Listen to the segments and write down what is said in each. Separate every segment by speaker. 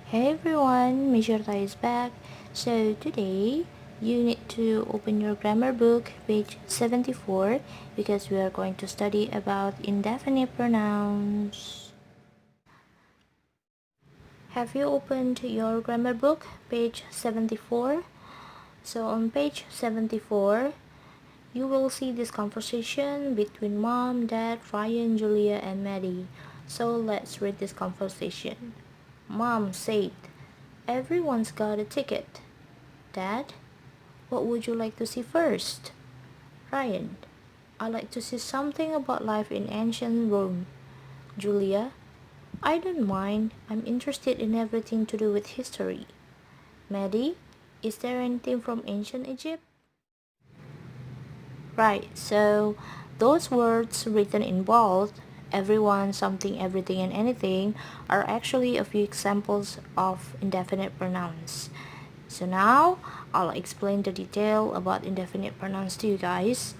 Speaker 1: Hey everyone, Mijorta is back. So today you need to open your grammar book, page 74, because we are going to study about indefinite pronouns. Have you opened your grammar book, page 74? So on page 74, you will see this conversation between mom, dad, Ryan, Julia, and Maddie. So let's read this conversation. Mom said, "Everyone's got a ticket." Dad, what would you like to see first? Ryan, I'd like to see something about life in ancient Rome. Julia, I don't mind. I'm interested in everything to do with history. Maddie, is there anything from ancient Egypt? Right, so those words written in bold, everyone, something, everything, and anything, are actually a few examples of indefinite pronouns. So now I'll explain the detail about indefinite pronouns to you guys.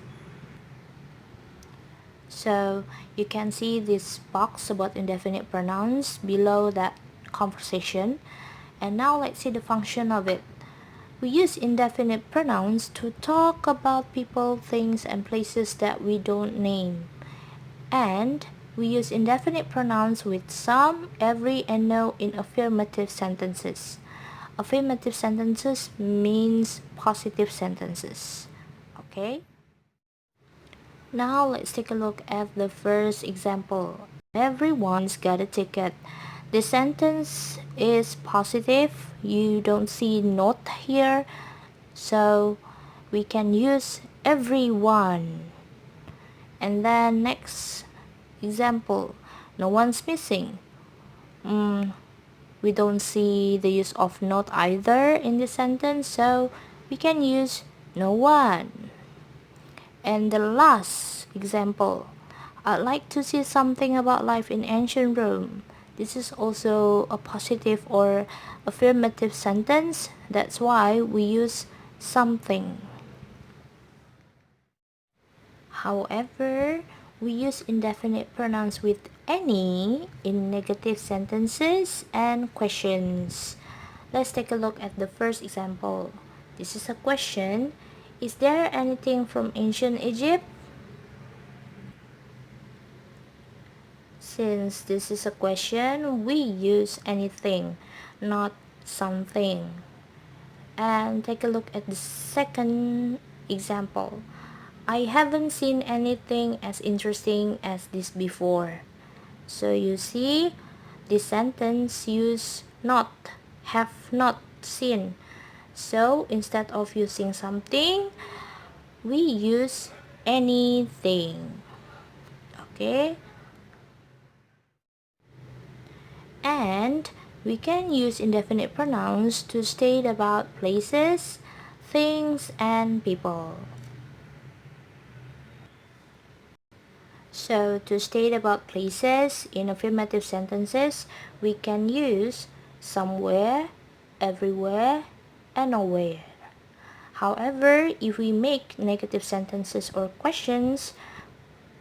Speaker 1: So you can see this box about indefinite pronouns below that conversation. And now let's see the function of it. We use indefinite pronouns to talk about people, things, and places that we don't name. And we use indefinite pronouns with some, every, and no in affirmative sentences. Affirmative sentences means positive sentences. Okay? Now let's take a look at the first example. Everyone's got a ticket. The sentence is positive. You don't see not here. So we can use everyone. And then next example. No one's missing. We don't see the use of not either in the sentence. So we can use no one. And the last example, I'd like to see something about life in ancient Rome. This is also a positive or affirmative sentence. That's why we use something. However, we use indefinite pronouns with any in negative sentences and questions. Let's take a look at the first example. This is a question. Is there anything from ancient Egypt? Since this is a question, we use anything, not something. And take a look at the second example. I haven't seen anything as interesting as this before. So you see, this sentence use not, have not seen. So instead of using something, we use anything. Okay? And we can use indefinite pronouns to state about places, things, and people. So to state about places in affirmative sentences, we can use somewhere, everywhere, and nowhere. However, if we make negative sentences or questions,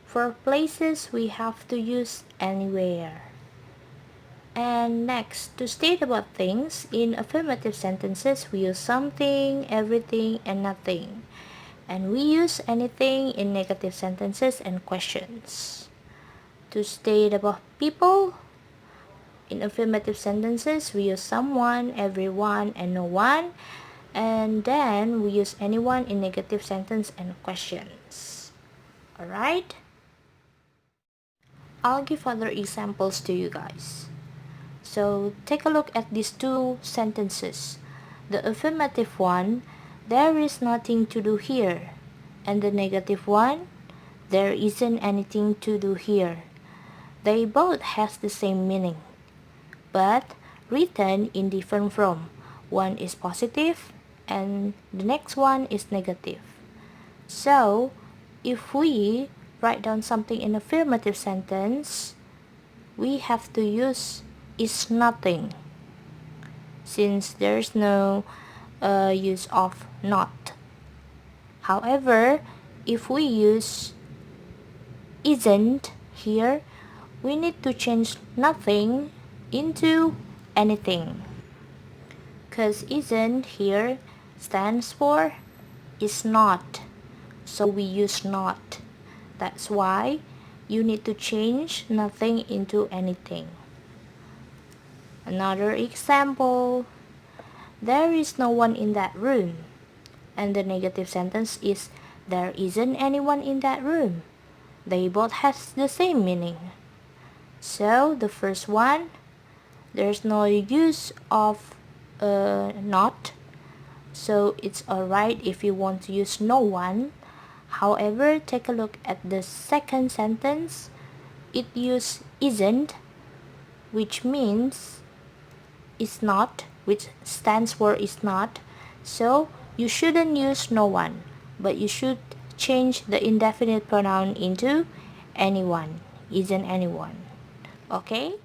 Speaker 1: for places we have to use anywhere. And next, to state about things, in affirmative sentences, we use something, everything, and nothing. And we use anything in negative sentences and questions. To state about people, in affirmative sentences, we use someone, everyone, and no one. And then we use anyone in negative sentence and questions. Alright? I'll give other examples to you guys. So take a look at these two sentences. The affirmative one, there is nothing to do here. And the negative one, there isn't anything to do here. They both has the same meaning, but written in different form. One is positive and the next one is negative. So if we write down something in affirmative sentence, we have to use is nothing, since there's no use of not. However, if we use isn't here, we need to change nothing into anything. because isn't here stands for is not, so we use not. That's why you need to change nothing into anything. Another example, there is no one in that room, and the negative sentence is there isn't anyone in that room. They both have the same meaning. So the first one, there's no use of not, so it's alright if you want to use no one. However, take a look at the second sentence. It uses isn't, which means is not, which stands for is not. So you shouldn't use no one, but you should change the indefinite pronoun into anyone, isn't anyone. Okay?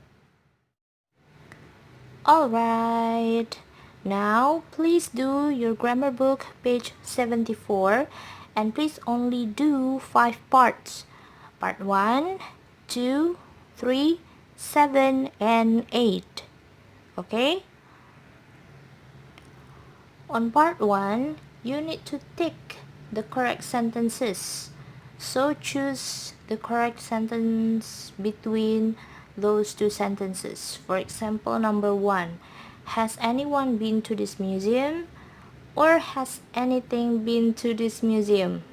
Speaker 1: Alright. Now, please do your grammar book, page 74, and please only do 5 parts. Part 1, 2, 3, 7, and 8. Okay? On part 1, you need to tick the correct sentences. So choose the correct sentence between those two sentences. For example, number 1, has anyone been to this museum? Or has anything been to this museum?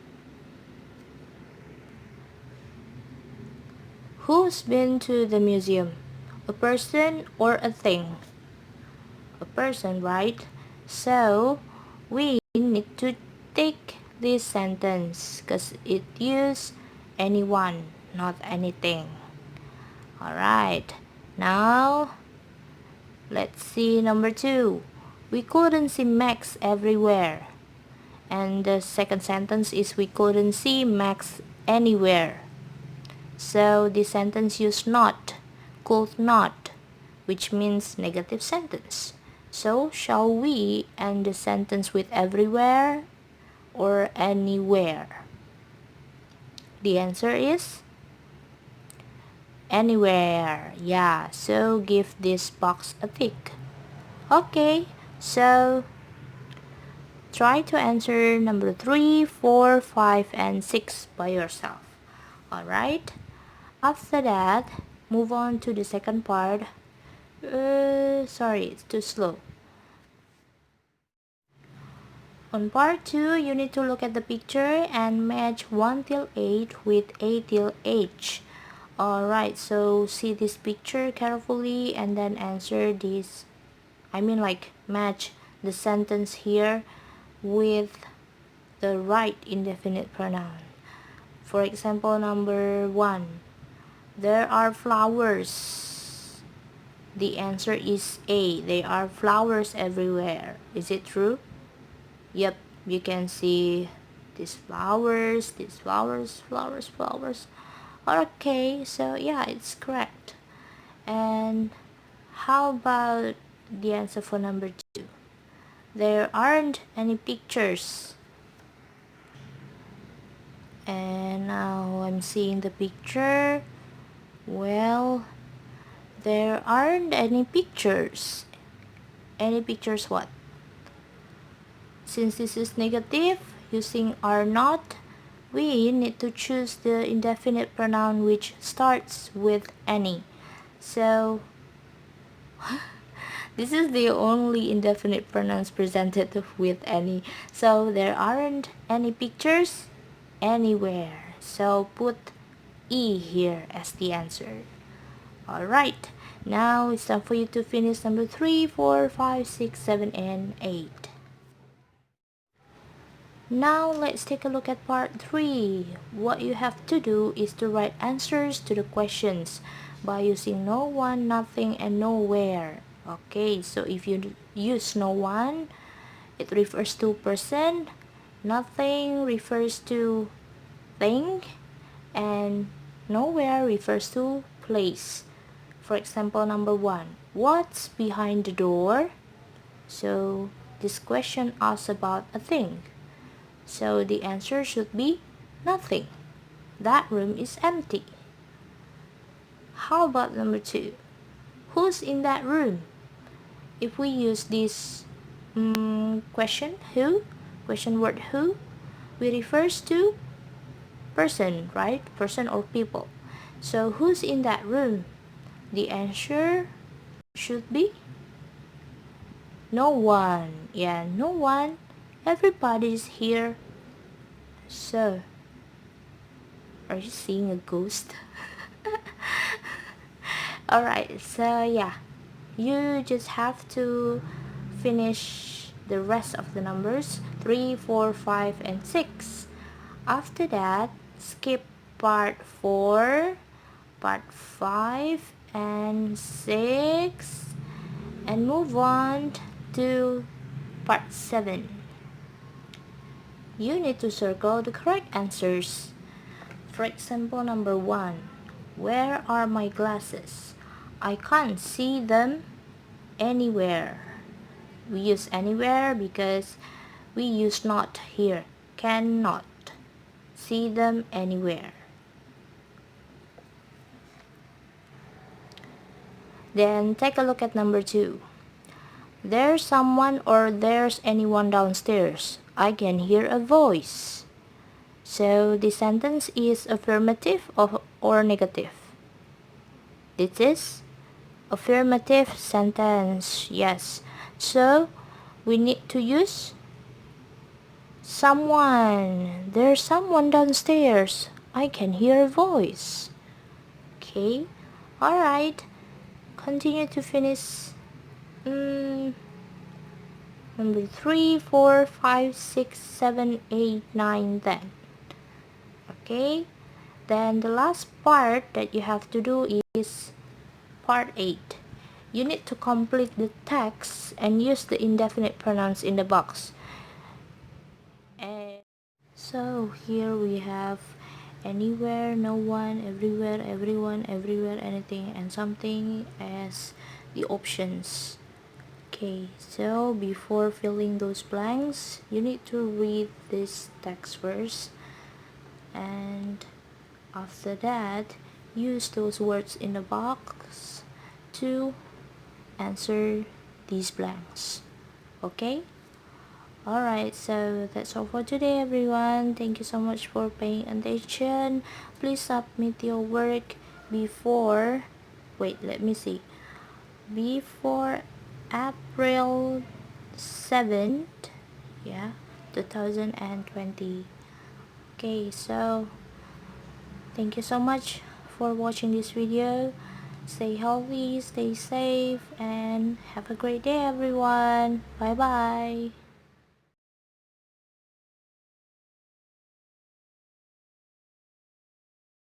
Speaker 1: Who's been to the museum? A person or a thing? A person, right? So we need to tick this sentence because it uses anyone, not anything. Alright, now let's see number 2. We couldn't see Max everywhere. And the second sentence is we couldn't see Max anywhere. So the sentence use not, could not, which means negative sentence. So shall we end the sentence with everywhere or anywhere? The answer is anywhere. Yeah, so give this box a tick. Okay, so try to answer number 3, 4, 5, and 6 by yourself. Alright, after that, move on to the second part. Sorry, it's too slow. On part 2, you need to look at the picture and match 1 till 8 with A till H. Alright, so see this picture carefully and then answer this. Match the sentence here with the right indefinite pronoun. For example, number 1, there are flowers. The answer is A. There are flowers everywhere. Is it true? Yep, you can see these flowers, flowers. Okay, so yeah, it's correct. And how about the answer for number 2? There aren't any pictures. And now I'm seeing the picture. Well, there aren't any pictures. Any pictures what? Since this is negative, using are not, we need to choose the indefinite pronoun which starts with any. So, this is the only indefinite pronouns presented with any. So, there aren't any pictures anywhere. So, put E here as the answer. Alright, now it's time for you to finish number 3, 4, 5, 6, 7, and 8. Now let's take a look at part 3. What you have to do is to write answers to the questions by using no one, nothing, and nowhere. Okay, so if you use no one, it refers to person, nothing refers to thing, and nowhere refers to place. For example, number 1, what's behind the door? So this question asks about a thing. So the answer should be nothing. That room is empty. How about number 2? Who's in that room? If we use this question who, question word who, we refers to person, right? Person or people. So who's in that room? The answer should be no one. Yeah, no one. Everybody's here. So, are you seeing a ghost? Alright, so yeah, you just have to finish the rest of the numbers 3, 4, 5, and 6. After that, skip part 4, part 5, and 6, and move on to part 7. You need to circle the correct answers. For example, number 1. Where are my glasses? I can't see them anywhere. We use anywhere because we use not here. Cannot see them anywhere. Then take a look at number 2. There's someone or there's anyone downstairs. I can hear a voice. So the sentence is affirmative or negative. This is affirmative sentence. Yes. So we need to use someone. There's someone downstairs. I can hear a voice. Okay. Alright. Continue to finish number 3, 4, 5, 6, 7, 8, 9, 10. Okay. Then the last part that you have to do is part 8. You need to complete the text and use the indefinite pronouns in the box. And so here we have anywhere, no one, everywhere, everyone, everywhere, anything, and something as the options. Okay, so before filling those blanks, you need to read this text first, and after that, use those words in the box to answer these blanks. Okay? Alright, so that's all for today, everyone. Thank you so much for paying attention. Please submit your work before, wait, let me see, before April 7th, yeah, 2020. Okay, so thank you so much for watching this video. Stay healthy, stay safe, and have a great day, everyone. Bye bye.